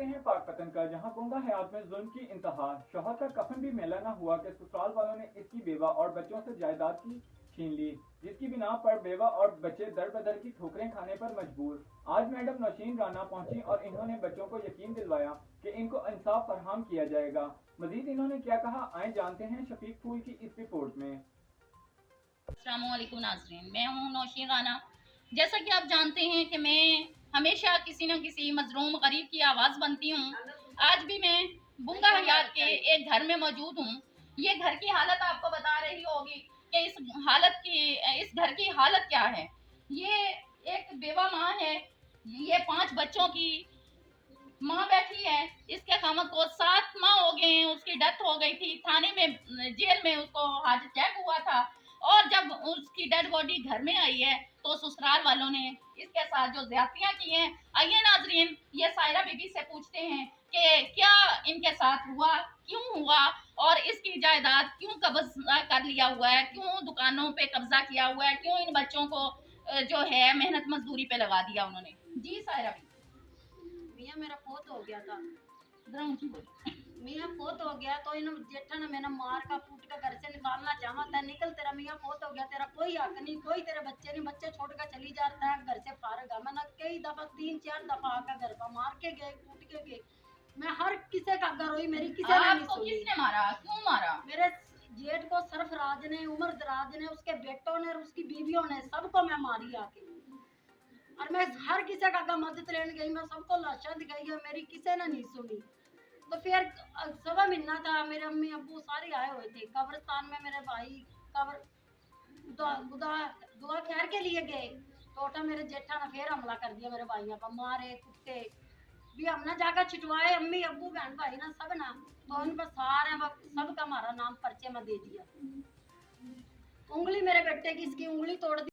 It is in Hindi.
हैं पाकपतन का, जहां गुंगा हयात में जुल्म की इंतहा। शौहर का कफन भी मेला न हुआ कि ससुराल वालों ने इसकी बेवा और बच्चों से जायदाद की छीन ली, जिसकी बिना पर बेवा और बच्चे दर बदर की ठोकरें खाने पर मजबूर। आज मैडम नौशीन राना पहुंची और इन्होंने बच्चों को यकीन दिलवाया कि इनको इंसाफ फरहम किया जाएगा। मजीद इन्होंने क्या कहा, आए जानते हैं शफीक फूल की इस रिपोर्ट में। अस्सलामुअलैकुम नाज़रीन, मैं हूँ नौशीन राना। जैसा कि आप जानते हैं कि मैं हमेशा किसी न किसी मजलूम गरीब की आवाज़ बनती हूँ। आज भी मैं बुंगा हयात के एक घर में मौजूद हूँ। ये घर की हालत आपको बता रही होगी कि इस घर की हालत क्या है। ये एक बेवा माँ है। ये 5 बच्चों की माँ बैठी है। इसके खामद को 7 माह हो गए हैं, उसकी डेथ हो गई थी थाने में, जेल में उसको हार्ट अटैक हुआ था। और जब उसकी डेड बॉडी घर में आई है तो ससुराल वालों ने इसके साथ जो ज्यादतियां की हैं, आइए नाजरीन ये सायरा बीबी से पूछते हैं कि क्या इनके साथ हुआ, क्यों हुआ और इसकी जायदाद क्यों कब्जा कर लिया हुआ है, क्यों दुकानों पे कब्जा किया हुआ है, क्यों इन बच्चों को जो है मेहनत मजदूरी पे लगा दिया उन्होंने। जी सायरा बीबी। मियाँ मेरा फोत हो गया था। बोलिए। मियाँ फोत हो गया तो इन जेठा ने मैंने मार का कूट का घर से निकालना चाहा था। निकल, तेरा मियाँ फोत हो गया, तेरा कोई हक नहीं, कोई तेरे बच्चे नहीं, बच्चे छोड़ कर चली जाता है, घर से फारग है। मैंने कई दफा 3-4 दफा आकर घर पर मार के गए, कूट के गए। मैं हर किसी का घर हुई, मेरी किसी ने नहीं आपको सुनी। किसने मारा, क्यों मारा? मेरे जेठ को सरफराज ने, उमर दराज ने, उसके बेटों ने और उसकी बीवियों ने, सबको मैं मारी आके। और मैं हर किसी का मदद लेने गई, मैं सबको लाशा दिखाई है, मेरी किसी ने नहीं सुनी। तो फिर सवा महीना था, मेरे अम्मी अब्बू सारे आए हुए थे कब्रिस्तान में। मेरे भाई कब्र दुआ खैर के लिए गए तो उठा मेरे जेठा ने फिर हमला कर दिया, मेरे भाइयों पर मारे कुत्ते भी। हमने जाकर छिटवाए, अम्मी अब्बू बहन भाई ना सब ना, तो उन पर सारे सबका हमारा नाम पर्चे में दे दिया। उंगली मेरे बेटे की, इसकी उंगली तोड़ दी।